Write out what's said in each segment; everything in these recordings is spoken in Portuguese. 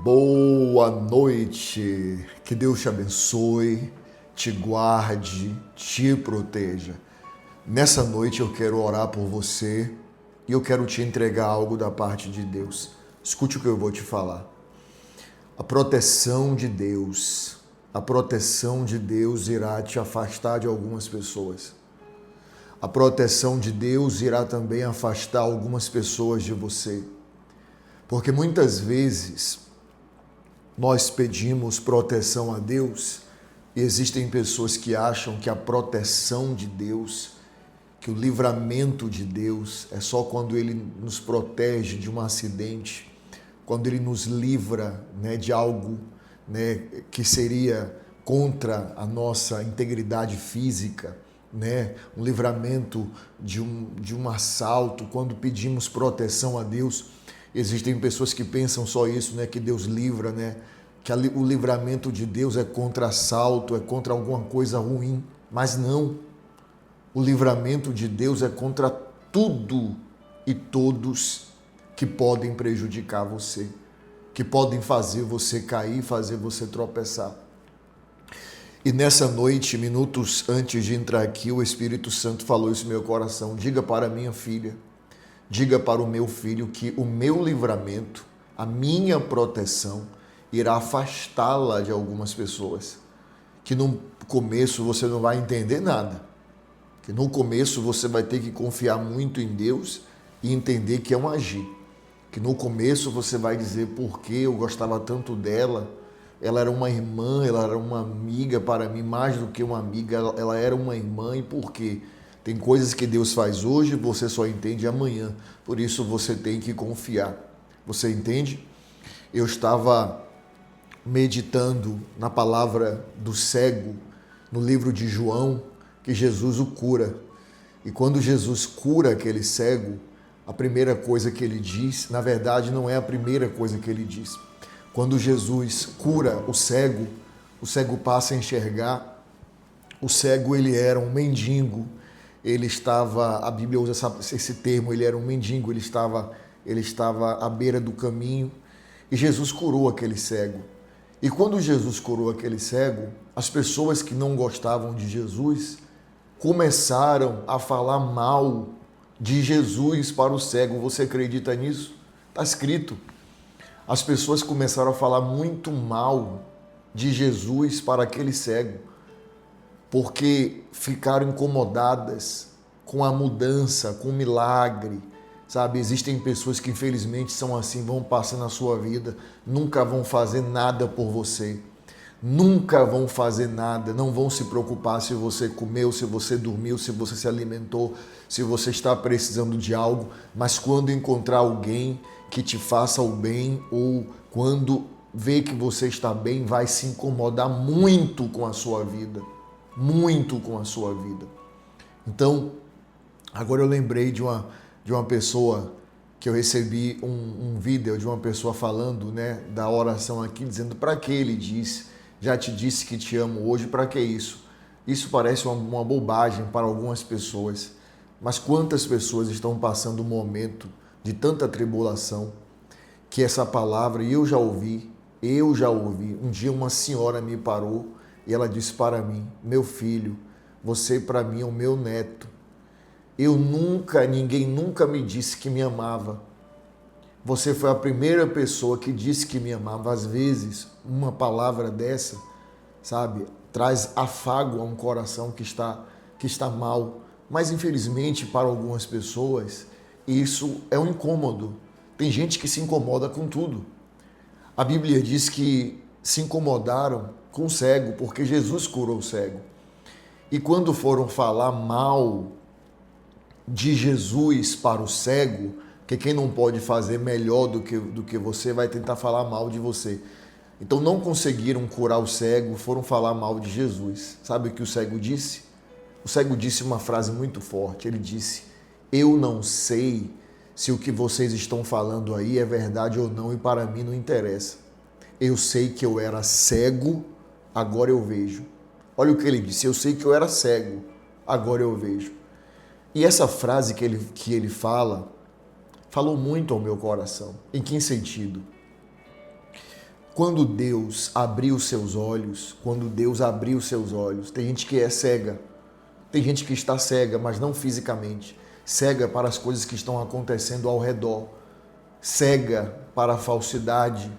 Boa noite, que Deus te abençoe, te guarde, te proteja. Nessa noite eu quero orar por você e eu quero te entregar algo da parte de Deus. Escute o que eu vou te falar. A proteção de Deus irá te afastar de algumas pessoas. A proteção de Deus irá também afastar algumas pessoas de você. Porque muitas vezes nós pedimos proteção a Deus e existem pessoas que acham que a proteção de Deus, que o livramento de Deus é só quando Ele nos protege de um acidente, quando Ele nos livra, de algo, que seria contra a nossa integridade física, um livramento de um assalto. Quando pedimos proteção a Deus, existem pessoas que pensam só isso, que Deus livra, que o livramento de Deus é contra assalto, é contra alguma coisa ruim. Mas não. O livramento de Deus é contra tudo e todos que podem prejudicar você, que podem fazer você cair, fazer você tropeçar. E nessa noite, minutos antes de entrar aqui, o Espírito Santo falou isso no meu coração. Diga para minha filha, diga para o meu filho que o meu livramento, a minha proteção, irá afastá-la de algumas pessoas. Que no começo você não vai entender nada. Que no começo você vai ter que confiar muito em Deus e entender que é um agir. Que no começo você vai dizer por que eu gostava tanto dela. Ela era uma irmã, ela era uma amiga para mim, mais do que uma amiga, ela era uma irmã. E por quê? Tem coisas que Deus faz hoje, você só entende amanhã. Por isso você tem que confiar. Você entende? Eu estava meditando na palavra do cego, no livro de João, que Jesus o cura. E quando Jesus cura aquele cego, a primeira coisa que ele diz, na verdade não é a primeira coisa que ele diz. Quando Jesus cura o cego passa a enxergar. O cego, ele era um mendigo. Ele estava, a Bíblia usa esse termo, ele era um mendigo, ele estava à beira do caminho e Jesus curou aquele cego. E quando Jesus curou aquele cego, as pessoas que não gostavam de Jesus começaram a falar mal de Jesus para o cego. Você acredita nisso? Está escrito. As pessoas começaram a falar muito mal de Jesus para aquele cego, porque ficaram incomodadas com a mudança, com o milagre, sabe? Existem pessoas que infelizmente são assim, vão passar na sua vida, nunca vão fazer nada por você, nunca vão fazer nada, não vão se preocupar se você comeu, se você dormiu, se você se alimentou, se você está precisando de algo, mas quando encontrar alguém que te faça o bem ou quando vê que você está bem, vai se incomodar muito com a sua vida. Muito com a sua vida. Então, agora eu lembrei de uma pessoa que eu recebi um vídeo de uma pessoa falando, da oração aqui, dizendo para que ele disse, já te disse que te amo hoje, para que isso? Isso parece uma bobagem para algumas pessoas, mas quantas pessoas estão passando um momento de tanta tribulação que essa palavra, e eu já ouvi, um dia uma senhora me parou e ela disse para mim, meu filho, você para mim é o meu neto. Ninguém nunca me disse que me amava. Você foi a primeira pessoa que disse que me amava. Às vezes, uma palavra dessa, sabe, traz afago a um coração que está mal. Mas, infelizmente, para algumas pessoas, isso é um incômodo. Tem gente que se incomoda com tudo. A Bíblia diz que se incomodaram com o cego, porque Jesus curou o cego. E quando foram falar mal de Jesus para o cego, que quem não pode fazer melhor do que você vai tentar falar mal de você. Então não conseguiram curar o cego, foram falar mal de Jesus. Sabe o que o cego disse? O cego disse uma frase muito forte. Ele disse, eu não sei se o que vocês estão falando aí é verdade ou não e para mim não interessa. Eu sei que eu era cego, agora eu vejo. Olha o que ele disse, eu sei que eu era cego, agora eu vejo. E essa frase que ele falou muito ao meu coração. Em que sentido? Quando Deus abriu seus olhos, tem gente que é cega, tem gente que está cega, mas não fisicamente, cega para as coisas que estão acontecendo ao redor, cega para a falsidade,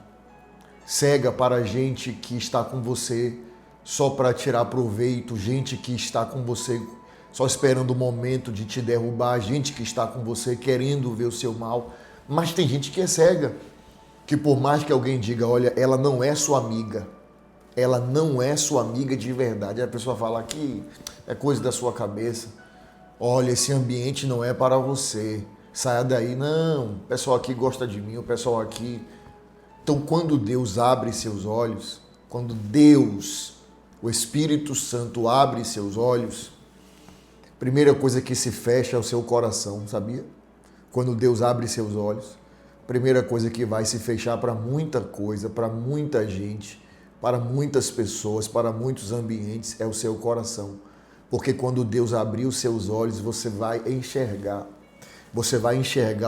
cega para a gente que está com você só para tirar proveito, gente que está com você só esperando o momento de te derrubar, gente que está com você querendo ver o seu mal, mas tem gente que é cega, que por mais que alguém diga, olha, ela não é sua amiga de verdade, aí a pessoa fala que é coisa da sua cabeça, olha, esse ambiente não é para você, saia daí, não, o pessoal aqui gosta de mim, o pessoal aqui... Então, quando Deus abre seus olhos, quando Deus, o Espírito Santo, abre seus olhos, a primeira coisa que se fecha é o seu coração, sabia? Quando Deus abre seus olhos, a primeira coisa que vai se fechar para muita coisa, para muita gente, para muitas pessoas, para muitos ambientes, é o seu coração. Porque quando Deus abrir os seus olhos, você vai enxergar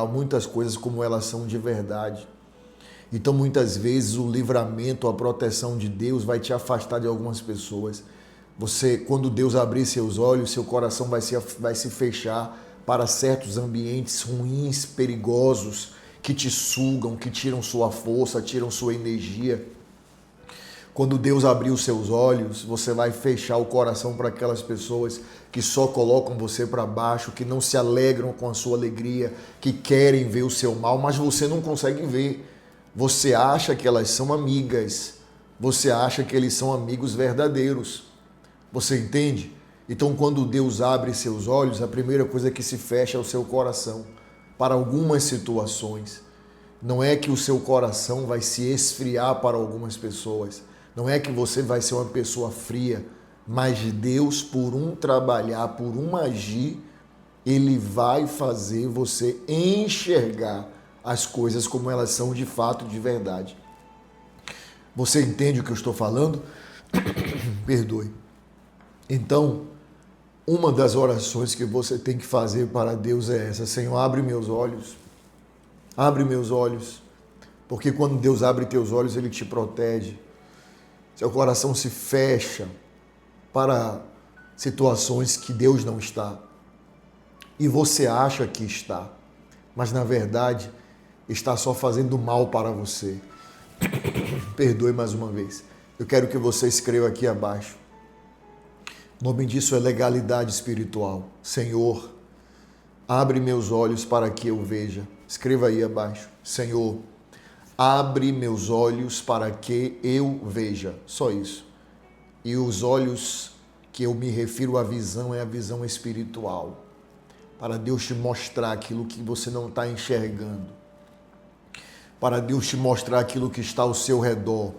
muitas coisas como elas são de verdade. Então, muitas vezes, o livramento, a proteção de Deus vai te afastar de algumas pessoas. Quando Deus abrir seus olhos, seu coração vai se fechar para certos ambientes ruins, perigosos, que te sugam, que tiram sua força, tiram sua energia. Quando Deus abrir os seus olhos, você vai fechar o coração para aquelas pessoas que só colocam você para baixo, que não se alegram com a sua alegria, que querem ver o seu mal, mas você não consegue ver. Você acha que elas são amigas, você acha que eles são amigos verdadeiros. Você entende? Então, quando Deus abre seus olhos, a primeira coisa que se fecha é o seu coração para algumas situações. Não é que o seu coração vai se esfriar para algumas pessoas, não é que você vai ser uma pessoa fria, mas Deus, por um trabalhar, por um agir, Ele vai fazer você enxergar as coisas como elas são de fato, de verdade. Você entende o que eu estou falando? Perdoe. Então, uma das orações que você tem que fazer para Deus é essa: Senhor, abre meus olhos, porque quando Deus abre teus olhos, Ele te protege. Seu coração se fecha para situações que Deus não está. E você acha que está, mas na verdade está só fazendo mal para você. Perdoe mais uma vez. Eu quero que você escreva aqui abaixo. O nome disso é legalidade espiritual. Senhor, abre meus olhos para que eu veja. Escreva aí abaixo. Senhor, abre meus olhos para que eu veja. Só isso. E os olhos que eu me refiro à visão é a visão espiritual. Para Deus te mostrar aquilo que você não está enxergando. Para Deus te mostrar aquilo que está ao seu redor.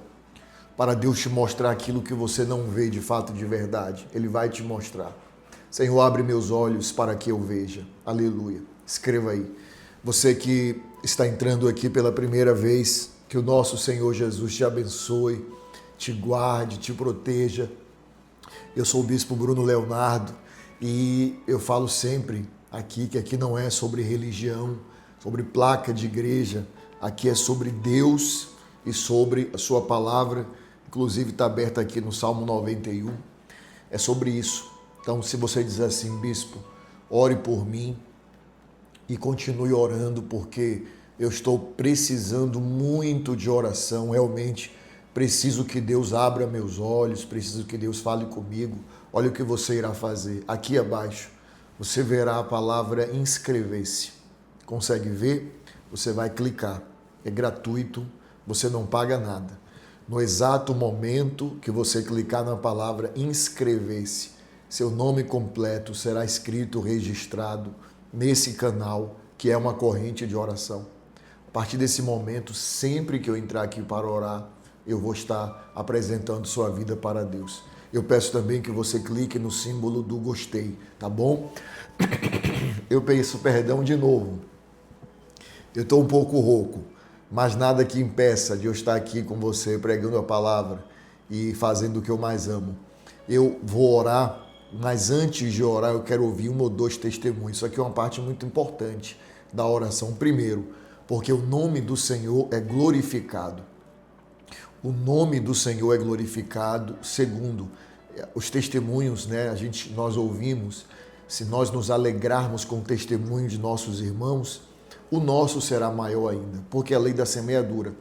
Para Deus te mostrar aquilo que você não vê de fato, de verdade. Ele vai te mostrar. Senhor, abre meus olhos para que eu veja. Aleluia. Escreva aí. Você que está entrando aqui pela primeira vez, que o nosso Senhor Jesus te abençoe, te guarde, te proteja. Eu sou o Bispo Bruno Leonardo e eu falo sempre aqui que aqui não é sobre religião, sobre placa de igreja. Aqui é sobre Deus e sobre a sua palavra, inclusive está aberta aqui no Salmo 91, é sobre isso. Então, se você diz assim, bispo, ore por mim e continue orando, porque eu estou precisando muito de oração, realmente preciso que Deus abra meus olhos, preciso que Deus fale comigo. Olha o que você irá fazer. Aqui abaixo, você verá a palavra inscrever-se. Consegue ver? Você vai clicar, é gratuito, você não paga nada. No exato momento que você clicar na palavra inscrever-se, seu nome completo será escrito, registrado nesse canal, que é uma corrente de oração. A partir desse momento, sempre que eu entrar aqui para orar, eu vou estar apresentando sua vida para Deus. Eu peço também que você clique no símbolo do gostei, tá bom? Eu peço perdão de novo. Eu estou um pouco rouco, mas nada que impeça de eu estar aqui com você pregando a palavra e fazendo o que eu mais amo. Eu vou orar, mas antes de orar eu quero ouvir 1 ou 2 testemunhos. Isso aqui é uma parte muito importante da oração. Primeiro, porque o nome do Senhor é glorificado. o nome do Senhor é glorificado. Segundo, os testemunhos, né? Nós ouvimos, se nós nos alegrarmos com o testemunho de nossos irmãos, o nosso será maior ainda, porque a lei da semeadura.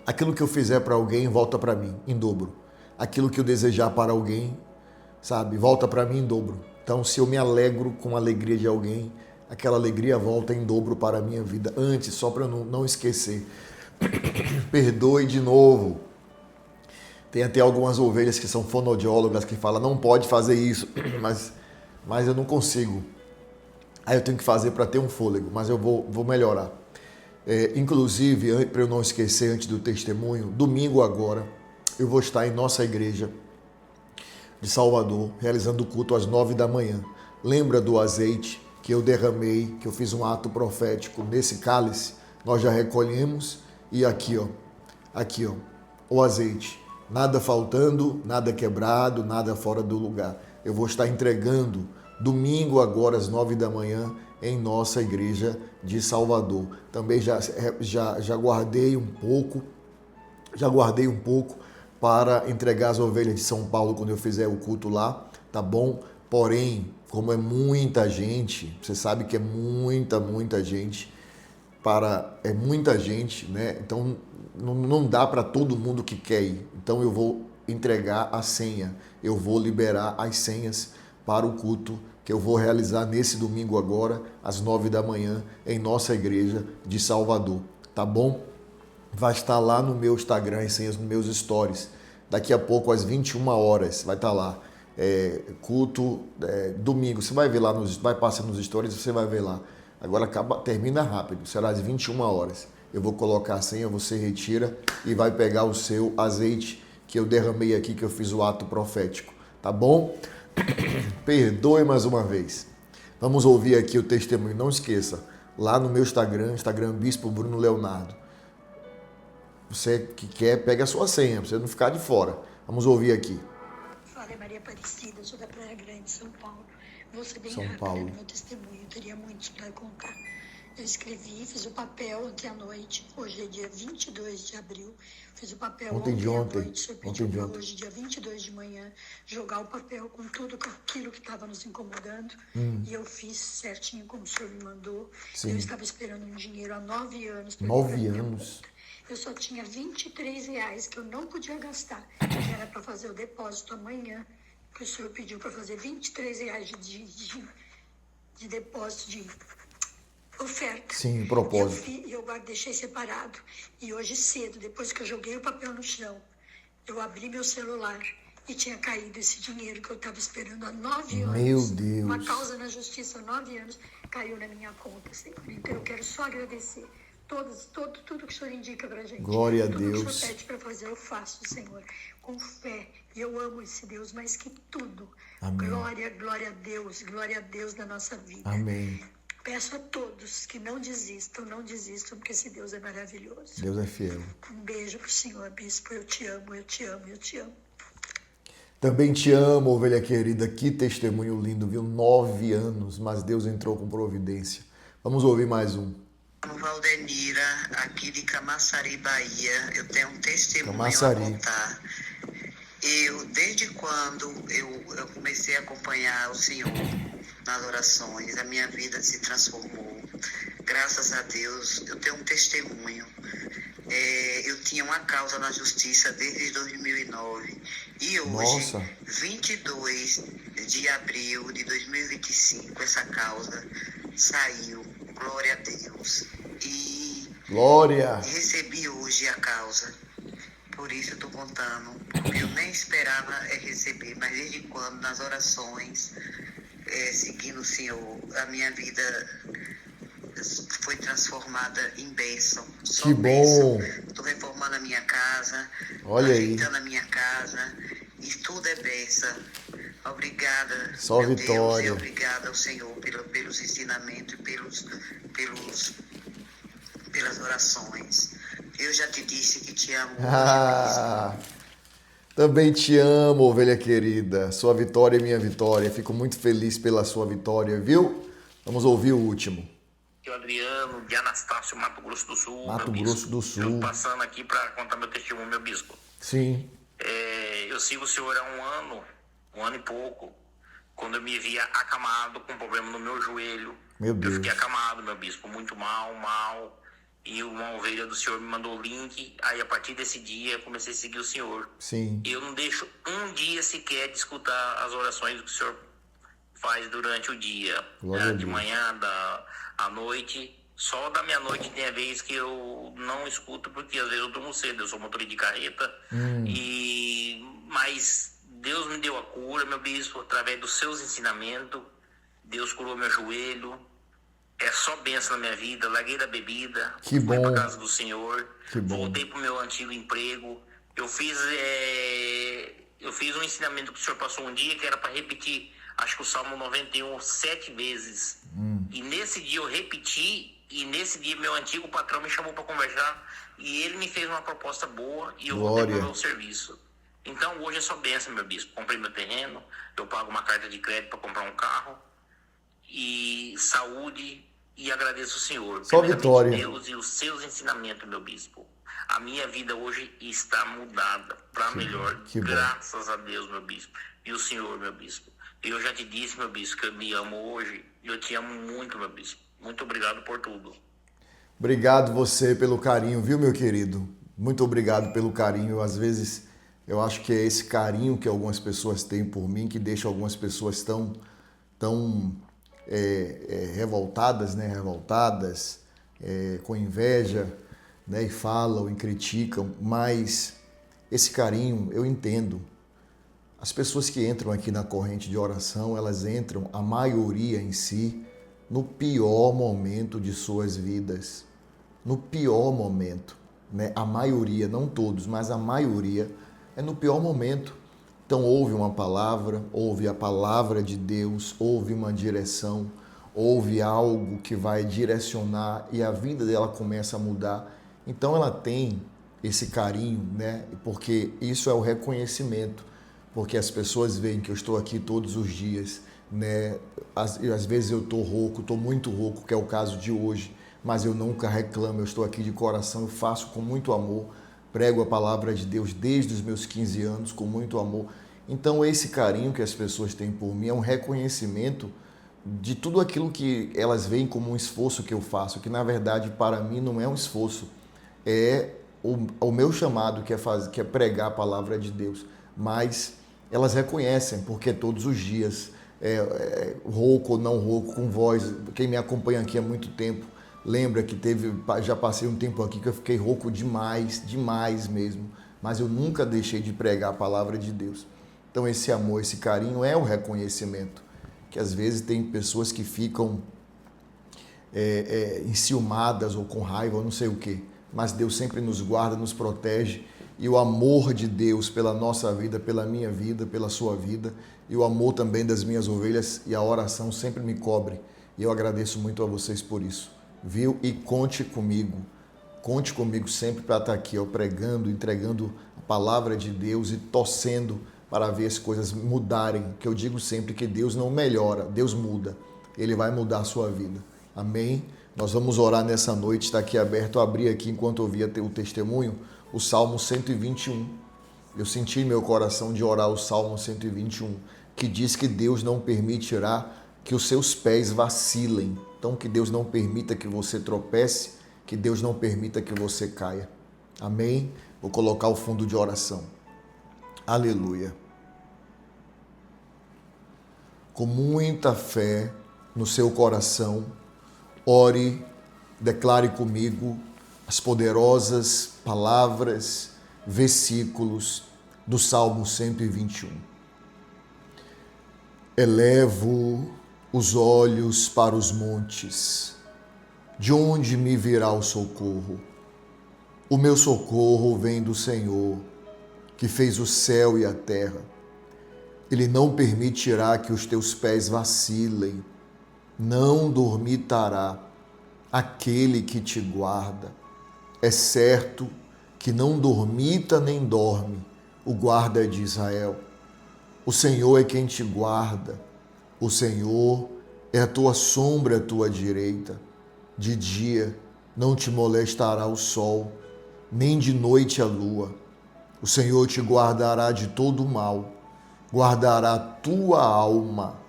Aquilo que eu fizer para alguém, volta para mim em dobro. Aquilo que eu desejar para alguém, sabe, volta para mim em dobro. Então, se eu me alegro com a alegria de alguém, aquela alegria volta em dobro para a minha vida. Antes, só para eu não esquecer, perdoe de novo. Tem até algumas ovelhas que são fonoaudiólogas que falam, não pode fazer isso, mas eu não consigo. Aí eu tenho que fazer para ter um fôlego, mas eu vou melhorar. Inclusive, para eu não esquecer antes do testemunho, domingo agora, eu vou estar em nossa igreja de Salvador, realizando o culto às 9 da manhã. Lembra do azeite que eu derramei, que eu fiz um ato profético nesse cálice? Nós já recolhemos e aqui, ó, o azeite. Nada faltando, nada quebrado, nada fora do lugar. Eu vou estar entregando domingo agora às 9 da manhã em nossa igreja de Salvador. Também já guardei um pouco para entregar as ovelhas de São Paulo quando eu fizer o culto lá, tá bom? Porém, como é muita gente, você sabe que é muita gente, é muita gente, né? Então não dá para todo mundo que quer ir. Então eu vou entregar a senha, eu vou liberar as senhas para o culto que eu vou realizar nesse domingo agora, às 9 da manhã, em nossa igreja de Salvador, tá bom? Vai estar lá no meu Instagram, as senhas nos meus stories. Daqui a pouco, às 21 horas, vai estar lá. Culto, domingo, você vai ver lá, vai passar nos stories, você vai ver lá. Agora termina rápido, será às 21 horas. Eu vou colocar a senha, você retira e vai pegar o seu azeite que eu derramei aqui, que eu fiz o ato profético, tá bom? Perdoe mais uma vez. Vamos ouvir aqui o testemunho. Não esqueça, lá no meu Instagram Bispo Bruno Leonardo. Você que quer, pega a sua senha, para você não ficar de fora. Vamos ouvir aqui. Fala, é Maria Aparecida, sou da Praia Grande, São Paulo. Vou ser bem São rápida Paulo. no meu testemunho, eu teria muito para contar. Eu escrevi, fiz o papel ontem à noite, hoje é dia 22 de abril. Fiz o papel ontem à noite, o senhor pediu para hoje, dia 22 de manhã, jogar o papel com tudo aquilo que estava nos incomodando. E eu fiz certinho como o senhor me mandou. Sim. Eu estava esperando um dinheiro há 9 anos. 9 anos? Eu só tinha R$23 que eu não podia gastar, que era para fazer o depósito amanhã, que o senhor pediu para fazer R$23 de depósito de oferta. Sim, propósito. E eu deixei separado. E hoje cedo, depois que eu joguei o papel no chão, eu abri meu celular e tinha caído esse dinheiro que eu estava esperando há 9 anos. Meu Deus. Uma causa na justiça há 9 anos caiu na minha conta, Senhor. Então eu quero só agradecer. Tudo que o Senhor indica pra gente. Glória a Deus. Tudo que o Senhor pede para fazer, eu faço, Senhor. Com fé. E eu amo esse Deus mais que tudo. Amém. Glória a Deus na nossa vida. Amém. Peço a todos que não desistam, porque esse Deus é maravilhoso. Deus é fiel. Um beijo pro Senhor, Bispo. Eu te amo. Também te amo, ovelha querida. Que testemunho lindo, viu? 9 anos, mas Deus entrou com providência. Vamos ouvir mais um. Valdenira, aqui de Camaçari, Bahia. Eu tenho um testemunho a contar. Desde quando eu comecei a acompanhar o Senhor nas orações, a minha vida se transformou. Graças a Deus, eu tenho um testemunho. Eu tinha uma causa na justiça desde 2009. E hoje, 22 de abril de 2025, essa causa saiu. Glória a Deus. Glória. Recebi hoje a causa. Por isso eu estou contando. Porque eu nem esperava receber. Mas desde quando, nas orações, seguindo o Senhor, a minha vida foi transformada em bênção. Que bom. Estou reformando a minha casa. Olha ajeitando aí. a minha casa. E tudo é bênção. Obrigada, só meu vitória. Deus, e obrigada ao Senhor pelos ensinamentos e pelas orações. Eu já te disse que te amo. Também te amo, ovelha querida. Sua vitória é minha vitória. Fico muito feliz pela sua vitória, viu? Vamos ouvir o último. aqui é o Adriano, de Anastácio, Mato Grosso do Sul. Mato Grosso do Sul. Eu passando aqui para contar meu testemunho, meu bispo. Sim. Eu sigo o senhor há um ano e pouco, quando eu me via acamado, com problema no meu joelho. Meu Deus. Eu fiquei acamado, meu bispo, muito mal. E uma ovelha do senhor me mandou o link. Aí, a partir desse dia, eu comecei a seguir o senhor. Sim. Eu não deixo um dia sequer de escutar as orações que o senhor faz durante o dia. De manhã, à noite. Só da meia-noite tem a vez que eu não escuto, porque às vezes eu durmo cedo. Eu sou motorista de carreta. Mas Deus me deu a cura, meu bispo, através dos seus ensinamentos. Deus curou meu joelho. É só bênção na minha vida. Larguei da bebida. Que fui bom. Para casa do Senhor. Que bom. Voltei para o meu antigo emprego. Eu fiz um ensinamento que o senhor passou um dia, que era para repetir, acho que o Salmo 91 7 vezes. E nesse dia eu repeti, e nesse dia meu antigo patrão me chamou para conversar, e ele me fez uma proposta boa, e eu voltei para o meu serviço. Então hoje é só bênção, meu bispo. Comprei meu terreno, eu pago uma carta de crédito para comprar um carro, e saúde, e agradeço o Senhor. Só vitória. Deus e os seus ensinamentos, meu bispo. A minha vida hoje está mudada para melhor. Graças a Deus, meu bispo. E o Senhor, meu bispo. E eu já te disse, meu bispo, que eu me amo hoje. E eu te amo muito, meu bispo. Muito obrigado por tudo. Obrigado você pelo carinho, viu, meu querido? Muito obrigado pelo carinho. Às vezes eu acho que é esse carinho que algumas pessoas têm por mim que deixa algumas pessoas tão revoltadas, né? Revoltadas, com inveja, né? E falam e criticam, mas esse carinho eu entendo. As pessoas que entram aqui na corrente de oração, elas entram, a maioria em si, no pior momento de suas vidas. No pior momento, né? A maioria, não todos, mas a maioria é no pior momento. Então ouve uma palavra, ouve a palavra de Deus, ouve uma direção, ouve algo que vai direcionar e a vida dela começa a mudar. Então ela tem esse carinho, né? Porque isso é o reconhecimento, porque as pessoas veem que eu estou aqui todos os dias, né? Às vezes eu estou rouco, estou muito rouco, que é o caso de hoje, mas eu nunca reclamo, eu estou aqui de coração, eu faço com muito amor. Prego a palavra de Deus desde os meus 15 anos, com muito amor. Então, esse carinho que as pessoas têm por mim é um reconhecimento de tudo aquilo que elas veem como um esforço que eu faço, que na verdade para mim não é um esforço, é o meu chamado, que é pregar a palavra de Deus. Mas elas reconhecem, porque todos os dias, rouco ou não rouco, com voz, quem me acompanha aqui há muito tempo, lembra que já passei um tempo aqui que eu fiquei rouco demais, demais mesmo, mas eu nunca deixei de pregar a palavra de Deus. Então esse amor, esse carinho é o reconhecimento, que às vezes tem pessoas que ficam enciumadas ou com raiva, ou não sei o quê, mas Deus sempre nos guarda, nos protege, e o amor de Deus pela nossa vida, pela minha vida, pela sua vida, e o amor também das minhas ovelhas e a oração sempre me cobre, e eu agradeço muito a vocês por isso. Viu? E conte comigo sempre para estar aqui, pregando, entregando a palavra de Deus e torcendo para ver as coisas mudarem, que eu digo sempre que Deus não melhora, Deus muda, Ele vai mudar a sua vida, amém? Nós vamos orar nessa noite, está aqui aberto, eu abri aqui enquanto eu via o testemunho, o Salmo 121, eu senti em meu coração de orar o Salmo 121, que diz que Deus não permitirá que os seus pés vacilem. Então, que Deus não permita que você tropece, que Deus não permita que você caia. Amém? Vou colocar o fundo de oração. Aleluia. Com muita fé no seu coração, ore, declare comigo as poderosas palavras, versículos do Salmo 121. Elevo os olhos para os montes, de onde me virá o socorro? O meu socorro vem do Senhor, que fez o céu e a terra. Ele não permitirá que os teus pés vacilem, não dormitará aquele que te guarda. É certo que não dormita nem dorme o guarda de Israel. O Senhor é quem te guarda. O Senhor é a tua sombra à tua direita. De dia não te molestará o sol, nem de noite a lua. O Senhor te guardará de todo o mal, guardará a tua alma.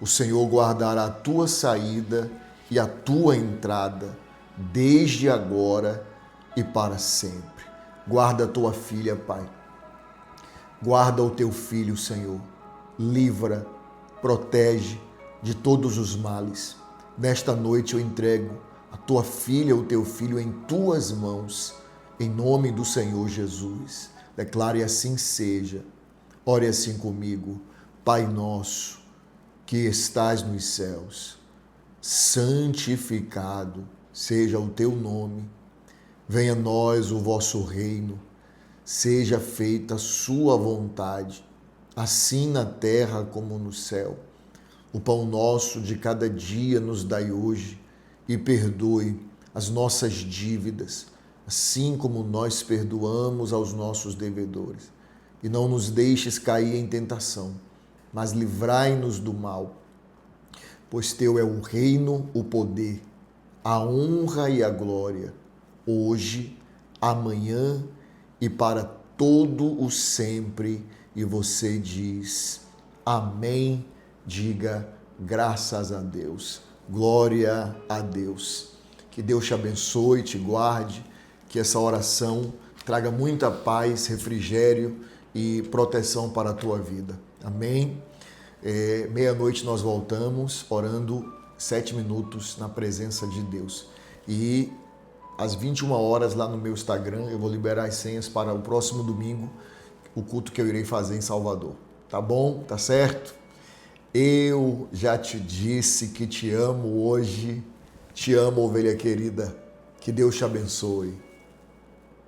O Senhor guardará a tua saída e a tua entrada, desde agora e para sempre. Guarda a tua filha, Pai. Guarda o teu filho, Senhor. Livra, protege de todos os males. Nesta noite eu entrego a tua filha, o teu filho em tuas mãos, em nome do Senhor Jesus. Declare assim seja. Ore assim comigo. Pai nosso, que estás nos céus, santificado seja o teu nome. Venha a nós o vosso reino. Seja feita a sua vontade, assim na terra como no céu. O pão nosso de cada dia nos dai hoje, e perdoe as nossas dívidas, assim como nós perdoamos aos nossos devedores. E não nos deixes cair em tentação, mas livrai-nos do mal. Pois teu é o reino, o poder, a honra e a glória, hoje, amanhã e para todo o sempre. E você diz amém. Diga graças a Deus. Glória a Deus. Que Deus te abençoe, te guarde, que essa oração traga muita paz, refrigério e proteção para a tua vida. Amém? Meia-noite nós voltamos orando 7 minutos na presença de Deus. E às 21 horas lá no meu Instagram eu vou liberar as senhas para o próximo domingo, o culto que eu irei fazer em Salvador. Tá bom? Tá certo? Eu já te disse que te amo hoje. Te amo, ovelha querida. Que Deus te abençoe.